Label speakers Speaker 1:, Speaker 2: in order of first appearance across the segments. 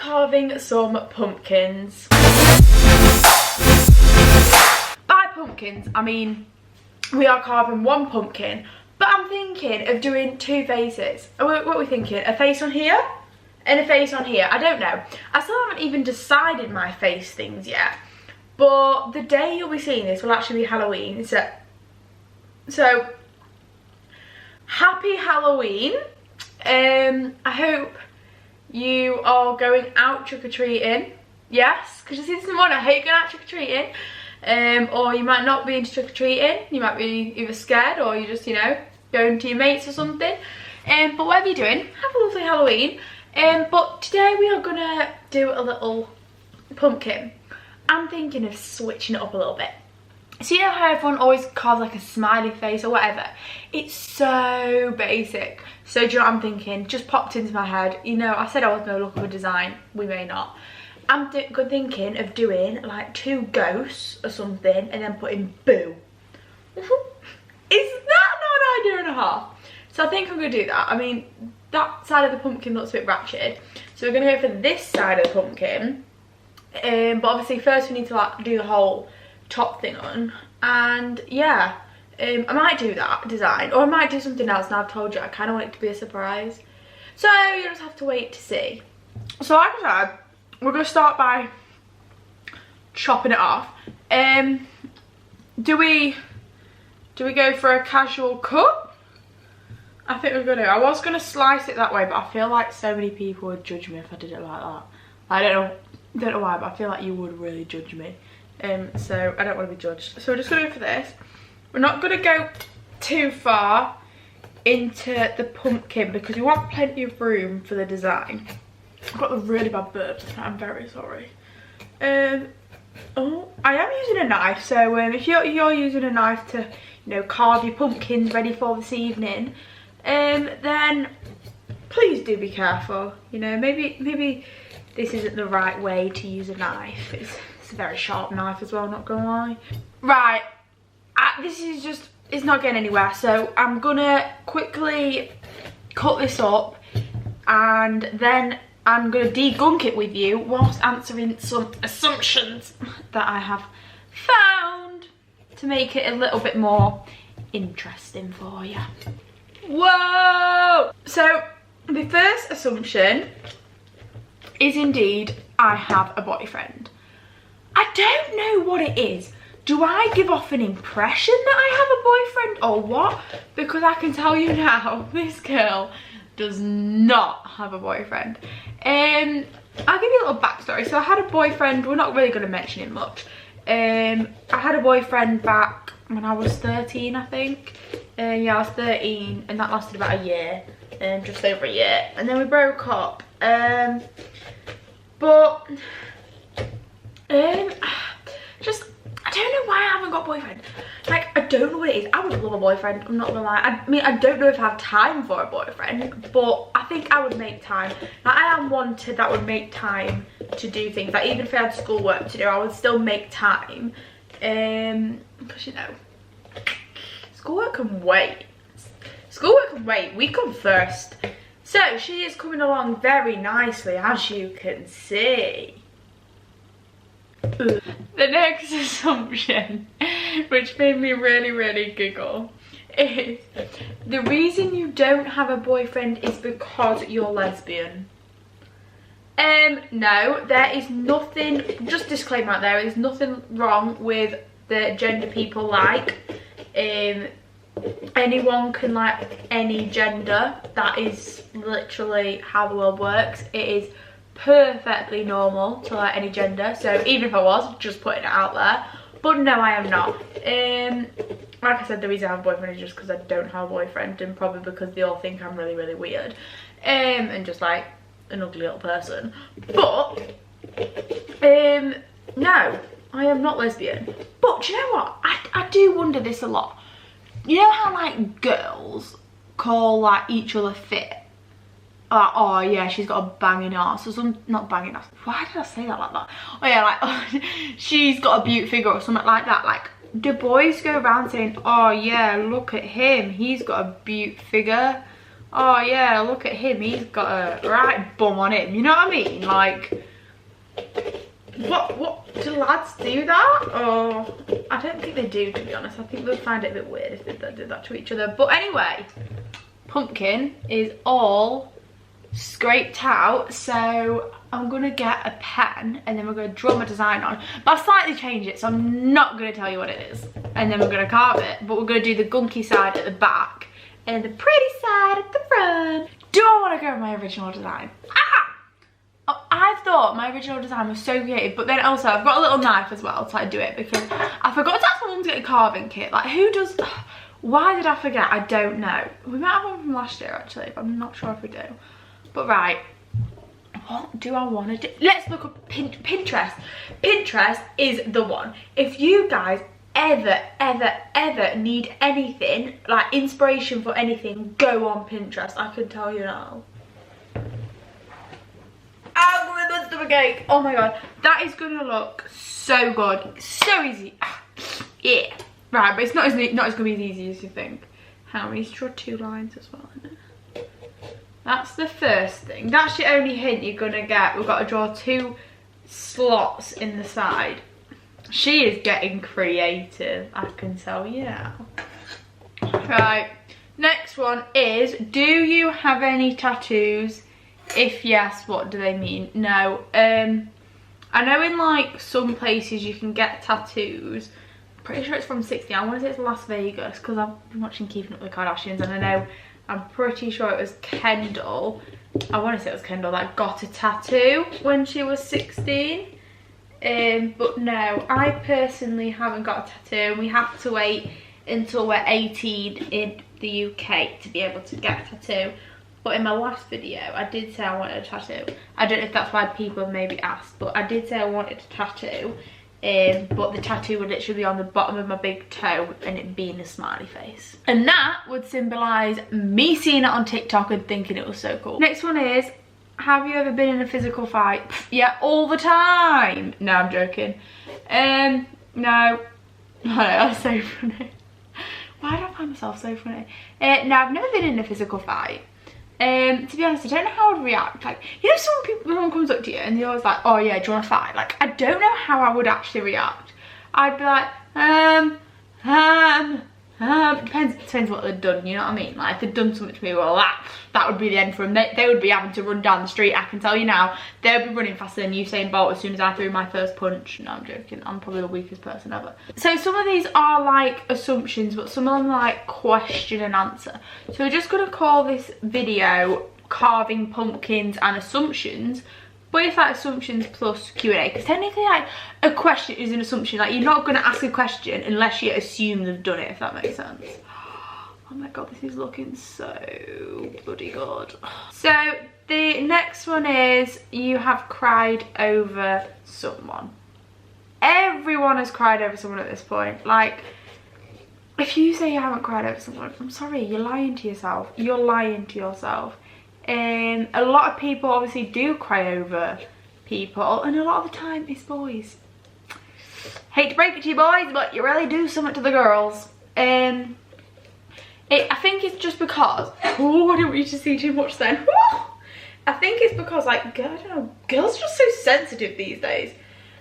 Speaker 1: carving some pumpkins. By pumpkins, I mean we are carving one pumpkin, but I'm thinking of doing two faces. What are we thinking? A face on here and a face on here. I don't know. I still haven't even decided my face things yet. But the day you'll be seeing this will actually be Halloween. So happy Halloween. I hope you are going out trick-or-treating. Yes, because you see this in the morning, I hope you're going out trick-or-treating. Or you might not be into trick-or-treating. You might be either scared or you just, you know, going to your mates or something. But whatever you're doing, have a lovely Halloween. But today we are gonna do a little pumpkin. I'm thinking of switching it up a little bit. So you know how everyone always carves like a smiley face or whatever? It's so basic. So do you know what I'm thinking? Just popped into my head. You know, I said I was gonna look up a design. We may not. I'm thinking of doing like two ghosts or something and then putting boo. Is that not an idea and a half? So I think I'm gonna do that. I mean, that side of the pumpkin looks a bit ratchet. So we're gonna go for this side of the pumpkin. But obviously first we need to like do the whole top thing on. And yeah, I might do that design or I might do something else. Now I've told you, I kind of want it to be a surprise. So you just have to wait to see. So like I said, we're gonna start by chopping it off. Do we go for a casual cut? I think we're gonna. I was gonna slice it that way, but I feel like so many people would judge me if I did it like that. I don't know why, but I feel like you would really judge me. So I don't want to be judged. So we're just gonna go for this. We're not gonna go too far into the pumpkin because we want plenty of room for the design. I've got a really bad burp, I'm very sorry. Oh, I am using a knife, so if you're using a knife to, you know, carve your pumpkins ready for this evening, then please do be careful. You know, maybe this isn't the right way to use a knife. It's a very sharp knife as well, not gonna lie. Right, this is just, it's not getting anywhere, so I'm gonna quickly cut this up and then I'm going to degunk it with you whilst answering some assumptions that I have found to make it a little bit more interesting for you. Whoa! So the first assumption is indeed I have a boyfriend. I don't know what it is. Do I give off an impression that I have a boyfriend or what? Because I can tell you now, this girl does not have a boyfriend. I'll give you a little backstory. So I had a boyfriend, we're not really going to mention it much. I had a boyfriend back when I was 13, I think. Yeah, I was 13 and that lasted about a year, just over a year. And then we broke up. Just, I don't know why I haven't got a boyfriend. Like, I don't know what it is. I would love a boyfriend, I'm not gonna lie. I mean, I don't know if I have time for a boyfriend, but I think I would make time. Like, I am wanted that would make time to do things. Like, even if I had schoolwork to do, I would still make time. Because, you know, schoolwork can wait. Schoolwork can wait. We come first. So, she is coming along very nicely, as you can see. The next assumption, which made me really giggle, is the reason you don't have a boyfriend is because you're lesbian. No, there is nothing, just disclaimer out there is nothing wrong with the gender people like. Anyone can like any gender. That is literally how the world works. It is perfectly normal to like any gender, so even if I was, just putting it out there. But no, I am not. Like I said, the reason I have a boyfriend is just because I don't have a boyfriend, and probably because they all think I'm really weird and just like an ugly little person. But no, I am not lesbian. But do you know what, I do wonder this a lot. You know how like girls call like each other fit? Like, oh yeah, she's got a banging ass or some, not banging ass. Why did I say that like that? Oh yeah, like, oh, she's got a beaut figure or something like that. Like, do boys go around saying, oh yeah, look at him, he's got a beaut figure? oh yeah, look at him, he's got a right bum on him, you know what I mean? Like, what do lads do that? Or I don't think they do, to be honest. I think they'd find it a bit weird if they did that to each other. But anyway, pumpkin is all scraped out, so I'm gonna get a pen and then we're gonna draw my design on, but I'll slightly change it, so I'm not gonna tell you what it is, and then we're gonna carve it, but we're gonna do the gunky side at the back and the pretty side at the front. Do I want to go with my original design? Oh, I thought my original design was so creative, but then also I've got a little knife as well to do it, because I forgot to ask my mum to get a carving kit. Like, who does, why did I forget? I don't know. We might have one from last year actually, but I'm not sure if we do. But right, what do I want to do? Let's look up Pinterest. Pinterest is the one. If you guys ever need anything, like inspiration for anything, go on Pinterest. I can tell you now. Algorithms of a cake. Oh my god, that is gonna look so good, so easy. Yeah, right, but it's not as gonna be as easy as you think. Hang on, we need to draw 2 lines as well, isn't it? That's the first thing. That's the only hint you're gonna get. We've got to draw 2 slots in the side. She is getting creative, I can tell you now. Right, next one is, do you have any tattoos? If yes, what do they mean? No. I know in like some places you can get tattoos. Pretty sure it's from 16. I want to say it's Las Vegas, because I've been watching Keeping Up with the Kardashians, and I know, I'm pretty sure it was Kendall. I want to say it was Kendall that got a tattoo when she was 16. But no, I personally haven't got a tattoo. We have to wait until we're 18 in the UK to be able to get a tattoo. But in my last video, I did say I wanted a tattoo. I don't know if that's why people maybe asked, but I did say I wanted a tattoo. But the tattoo would literally be on the bottom of my big toe and it being a smiley face. And that would symbolise me seeing it on TikTok and thinking it was so cool. Next one is, have you ever been in a physical fight? Yeah, all the time. No, I'm joking. No. No, that's so funny. Why do I find myself so funny? No, I've never been in a physical fight. To be honest, I don't know how I would react. Like, you know, someone comes up to you and they're always like, oh yeah, do you want to fight? Like, I don't know how I would actually react. I'd be like, depends what they've done, you know what I mean? Like, if they've done something to me, well, that would be the end for them. They would be having to run down the street, I can tell you now. They would be running faster than Usain Bolt as soon as I threw my first punch. No, I'm joking. I'm probably the weakest person ever. So some of these are like assumptions, but some of them are like question and answer. So we're just going to call this video Carving Pumpkins and Assumptions. But it's like assumptions plus Q&A, because technically like a question is an assumption. Like, you're not going to ask a question unless you assume they've done it, if that makes sense. Oh my god, this is looking so bloody good. So the next one is, you have cried over someone. Everyone has cried over someone at this point. Like, if you say you haven't cried over someone, I'm sorry, you're lying to yourself. You're lying to yourself. A lot of people obviously do cry over people, and a lot of the time it's boys. Hate to break it to you boys, but you really do something to the girls. I think it's just because, oh, I didn't want you to see too much then. I think it's because, like, I don't know, girls are just so sensitive these days.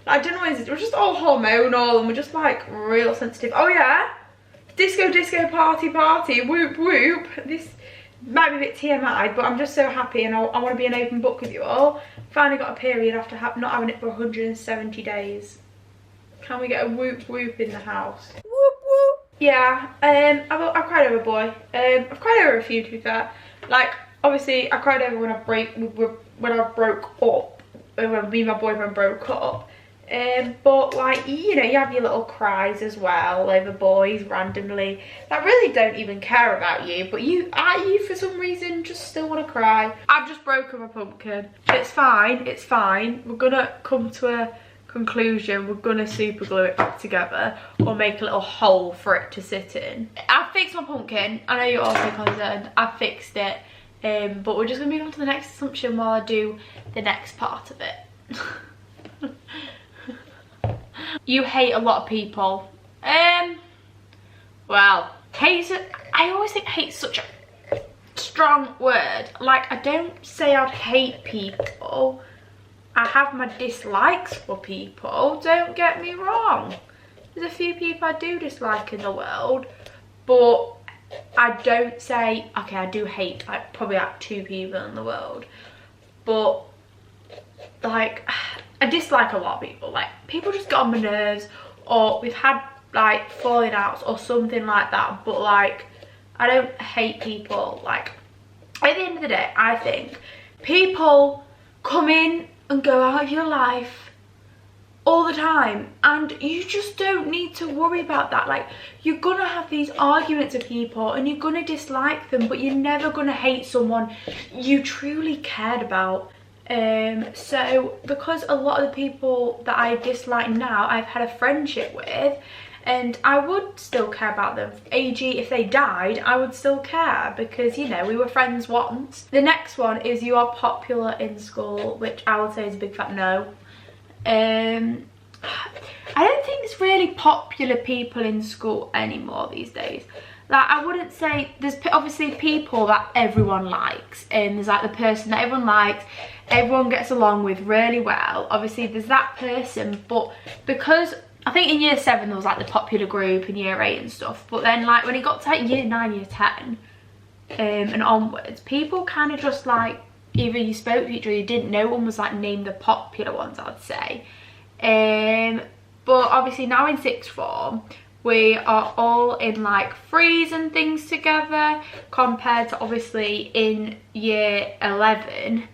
Speaker 1: Like, I don't know what it is, we're just all hormonal and we're just like real sensitive. Oh yeah, disco party, whoop whoop. This might be a bit TMI, but I'm just so happy, and I want to be an open book with you all. Finally got a period after not having it for 170 days. Can we get a whoop whoop in the house? Whoop whoop. Yeah, I cried over a boy. I've cried over a few, to be fair. Like, obviously I cried over when I broke up, when me and my boyfriend broke up. But like, you know, you have your little cries as well over boys randomly that really don't even care about you, but you for some reason just still want to cry. I've just broken my pumpkin. It's fine, it's fine. We're gonna come to a conclusion. We're gonna super glue it back together or make a little hole for it to sit in. I've fixed my pumpkin. I know you're also concerned. I've fixed it, but we're just gonna move on to the next assumption while I do the next part of it. You hate a lot of people. Well, I always think hate's such a strong word. Like, I don't say I'd hate people. I have my dislikes for people, don't get me wrong. There's a few people I do dislike in the world, but I don't say, okay, I do hate like probably like 2 people in the world, but like I dislike a lot of people. Like, people just get on my nerves, or we've had like falling outs or something like that, but like I don't hate people. Like, at the end of the day, I think people come in and go out of your life all the time, and you just don't need to worry about that. Like, you're gonna have these arguments with people and you're gonna dislike them, but you're never gonna hate someone you truly cared about. So because a lot of the people that I dislike now I've had a friendship with, and I would still care about them. AG, if they died, I would still care, because, you know, we were friends once. The next one is, you are popular in school, which I would say is a big fat no. I don't think there's really popular people in school anymore these days. Like, I wouldn't say, there's obviously people that everyone likes, and there's like the person that everyone likes, everyone gets along with really well. Obviously there's that person, but because I think in year 7 there was like the popular group, in year 8 and stuff, but then like when it got to like year 9, year 10 and onwards, people kind of just like, either you spoke to each other, you didn't, no one was like named the popular ones, I'd say. But obviously now in 6th form we are all in like frees and things together, compared to obviously in year 11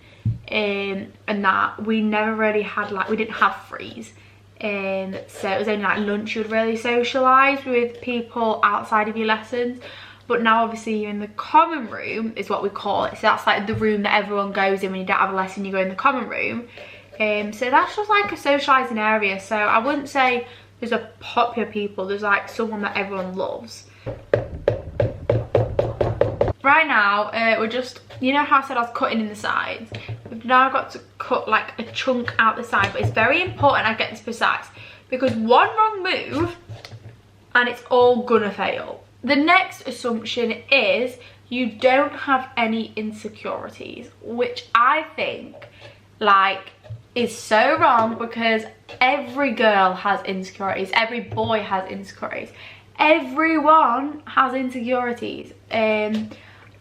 Speaker 1: and that we never really had, like, we didn't have frees. So it was only like lunch you would really socialise with people outside of your lessons. But now obviously you're in the common room, is what we call it. So that's like the room that everyone goes in when you don't have a lesson, you go in the common room. So that's just like a socialising area. So I wouldn't say there's a popular people, there's like someone that everyone loves. Right now, we're just, you know how I said I was cutting in the sides? We've now got to cut like a chunk out the side, but it's very important I get this precise, because one wrong move and it's all gonna fail. The next assumption is you don't have any insecurities, which I think like is so wrong, because every girl has insecurities, every boy has insecurities, everyone has insecurities.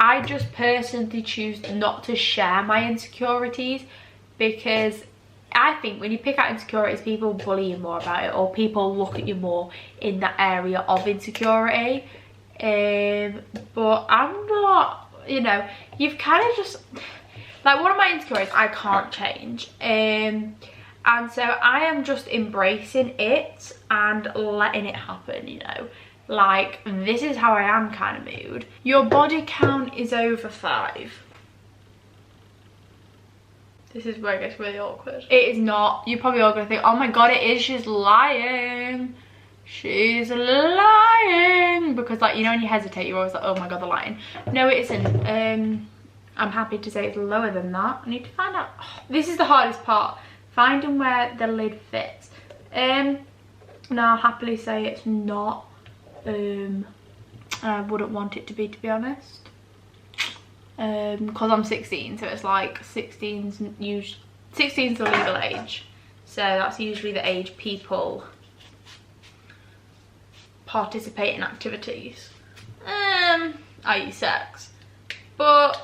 Speaker 1: I just personally choose not to share my insecurities, because I think when you pick out insecurities, people bully you more about it, or people look at you more in that area of insecurity. But I'm not, you know, you've kind of just, like, one of my insecurities I can't change. And so I am just embracing it and letting it happen, you know. Like, this is how I am kind of mood. Your body count is over 5. This is where it gets really awkward. It is not. You're probably all gonna think, oh my god, it is, she's lying. She's lying. Because, like, you know when you hesitate, you're always like, oh my god, they're lying. No, it isn't. I'm happy to say it's lower than that. I need to find out. Oh, this is the hardest part. Finding where the lid fits. Now I'll happily say it's not. I wouldn't want it to be honest. Because I'm 16, so it's like 16's the legal age. So that's usually the age people participate in activities. I.e. sex. But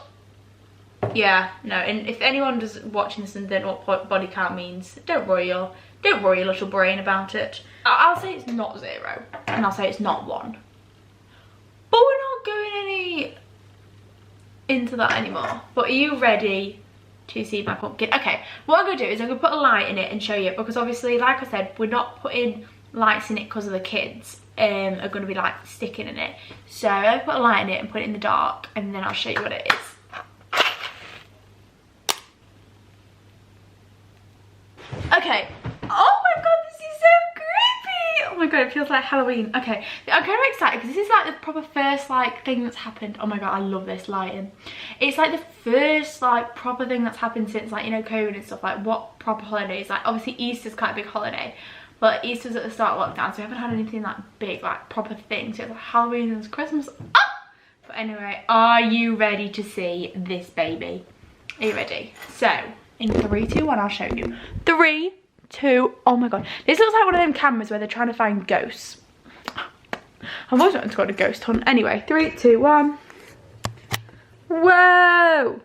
Speaker 1: yeah, no, and if anyone does watching this and don't know what body count means, don't worry your little brain about it. I'll say it's not 0, and I'll say it's not 1. But we're not going any into that anymore. But are you ready to see my pumpkin? Okay, what I'm gonna do is I'm gonna put a light in it and show you, because obviously, like I said, we're not putting lights in it because of the kids are gonna be like sticking in it. So I'll put a light in it and put it in the dark, and then I'll show you what it is. Okay. Oh my god, this is so creepy. Oh my god, it feels like Halloween. Okay, I'm kind of excited because this is like the proper first like thing that's happened. Oh my god, I love this lighting. It's like the first like proper thing that's happened since, like, you know, COVID and stuff. Like, what proper holidays? Like, obviously Easter's quite a big holiday, but Easter's at the start of lockdown, so we haven't had anything like big, like proper thing. So it's like Halloween and Christmas. Ah! But anyway, are you ready to see this baby? Are you ready? So, in 3, 2, 1, I'll show you. 3, 2, oh my god. This looks like one of them cameras where they're trying to find ghosts. I've always wanted to go on a ghost hunt. Anyway, 3, 2, 1. Whoa!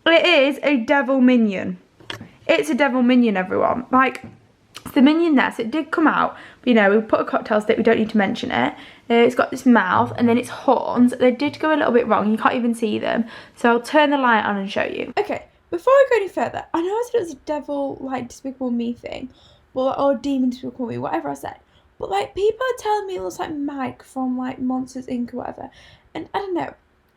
Speaker 1: It is a devil minion. It's a devil minion, everyone. Like, it's the minion there, so it did come out. But, you know, we put a cocktail stick, we don't need to mention it. It's got this mouth and then its horns. They did go a little bit wrong, you can't even see them. So I'll turn the light on and show you. Okay, before I go any further, I know I said it was a devil, like, Despicable Me thing. Well, or demon Despicable Me, whatever I said. But, like, people are telling me it looks like Mike from, like, Monsters, Inc. or whatever. And I don't know.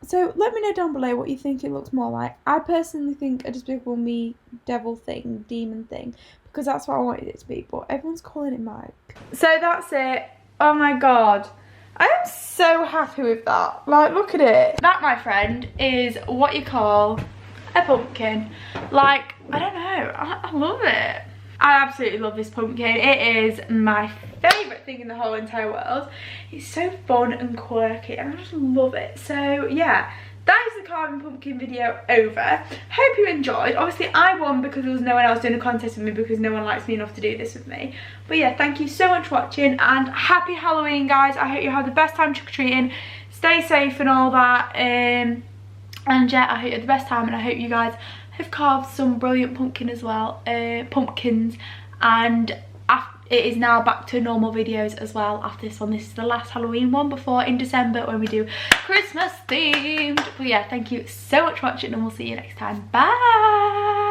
Speaker 1: So let me know down below what you think it looks more like. I personally think a Despicable Me devil thing, demon thing, because that's what I wanted it to be, but everyone's calling it Mike. So that's it. Oh my god. I am so happy with that. Like, look at it. That, my friend, is what you call a pumpkin. Like, I don't know. I love it. I absolutely love this pumpkin. It is my favourite thing in the whole entire world. It's so fun and quirky and I just love it. So yeah, that is the carving pumpkin video over. Hope you enjoyed. Obviously I won because there was no one else doing a contest with me because no one likes me enough to do this with me. But yeah, thank you so much for watching and happy Halloween, guys. I hope you have the best time trick-or-treating. Stay safe and all that. And yeah, I hope you had the best time and I hope you guys have carved some brilliant pumpkins, and it is now back to normal videos as well after this one. This is the last Halloween one before in December when we do Christmas themed. But yeah, thank you so much for watching and we'll see you next time. Bye.